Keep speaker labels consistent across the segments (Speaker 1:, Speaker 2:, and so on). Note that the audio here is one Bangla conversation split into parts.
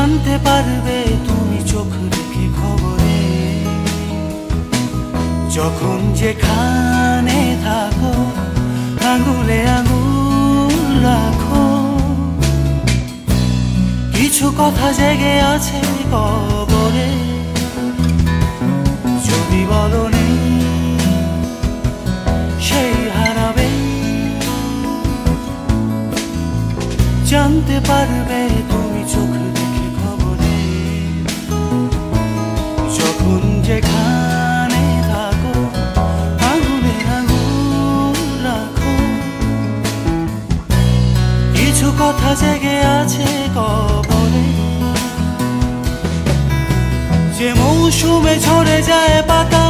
Speaker 1: জানতে পারবে তুমি চোখ রেখে খবরে, যখন যেখানে থাকো আঙুলে আঙুল রাখো। কিছু কথা জেগে আছে কবরে, যদি বলনি সেই হারাবে। জানতে পারবে তুমি চোখ রেখে খবরে, যখন যেখানে থাকো আঙুলে আঙুল রাখো। কিছু কথা জেগে আছে কবরে, যে মৌসুমে ঝরে যায় পাতা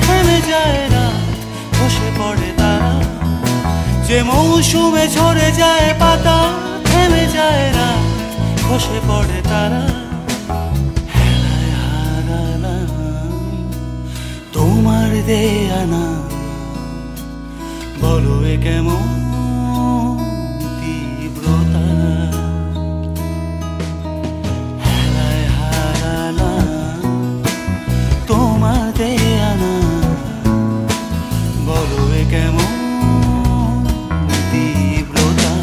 Speaker 1: থেমে যায় না খসে পড়ে তারা। যে মৌসুমে ঝরে যায় পাতা থেমে যায় না খসে পড়ে তারা। হেলায় হারালাম তোমার দেয়া না, বলো এ কেমন তীব্রতা। হেলায় হারালাম তোমার দেয়া না, বলো এ কেমন তীব্রতা।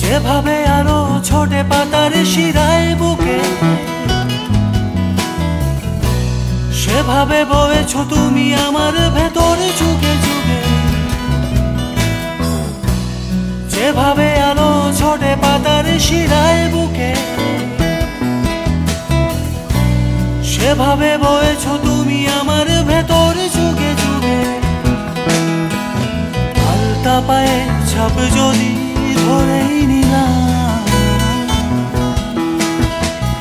Speaker 1: যেভাবে আলো ছোটে পাতার শিরায় বুকে, সেভাবে বয়েছ তুমি আমার ভেতর যুগে যুগে। যেভাবে আলো ছোটে পাতার শিরায় বুকে, সেভাবে বয়েছ তুমি আমার ভেতর যুগে যুগে। পাল্টা পায়ে ছাপ যদি ধরেই নিলাম,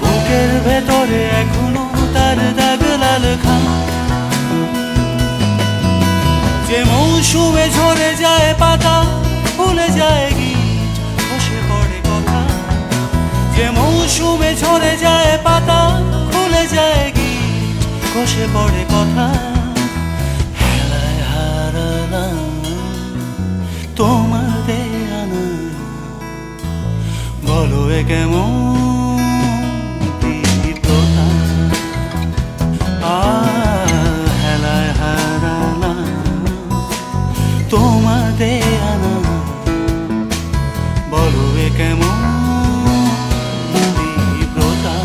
Speaker 1: বুকের ভেতরে এখনো তার দাগ লাল খাম। যে মৌসুমে ঝরে যায় পাতা ভুলে যায় গীত খসে পড়ে কথা। যে মৌসুমে ঝরে যায় পাতা ভুলে যায় গীত খসে পড়ে কথা। হেলায় হারালাম তোমার দেয়া না, বলো এ কেমন তীব্রতা। হেলায় হারালাম তোমার দেয়া না, বলো এ কেমন তীব্রতা।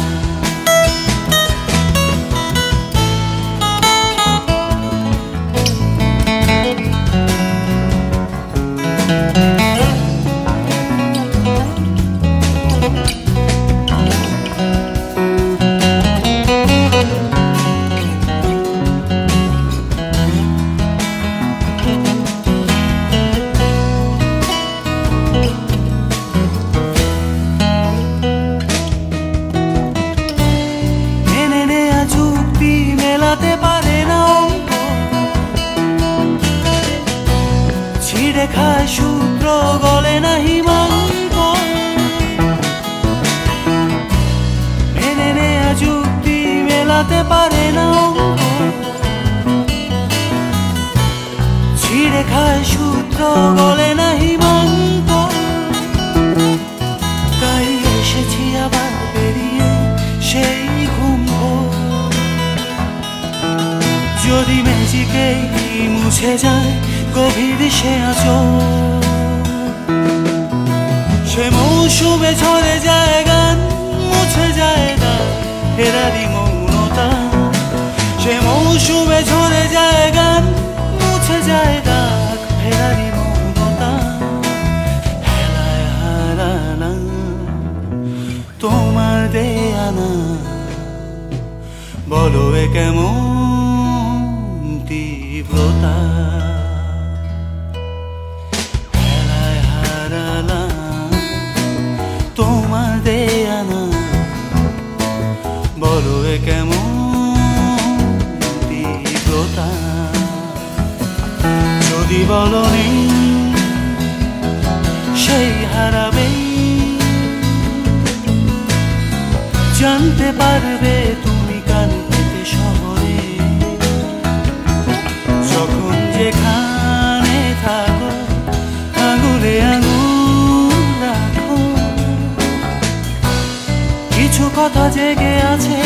Speaker 1: মেলাতে পারে না অঙ্ক, ছিঁড়ে খায় সূত্র গলে না হিমাঙ্ক। মেনে নেয়া যুক্তি মেলাতে পারে না অঙ্ক, ছিঁড়ে খায় সূত্র গলে না হিমাঙ্ক। তাই এসেছি আবার বেরিয়ে সেই ঘুম ঘোর, যদি ম্যাজিকেই মুছে যায় গভীর সে আঁচল। সে মৌসুমে ঝরে যায় গান মুছে যায় না ফেরারি মৌনতা। সে মৌসুমে ঝরে যায় গান মুছে যায় না ফেরারি মৌনতা। হেলায় হারালাম তোমার দেয়া না, বলো এ কেমন তীব্রতা। হেলায় হারালাম তোমার দেয়া না, বলো এ কেমন তীব্রতা। যদি বলনি সেই হারাবে, জানতে পারবে তুমি কান পেতে শহরে। যখন যেখানে থাকো আঙুলে আঙুল রাখো, কিছু কথা জেগে আছে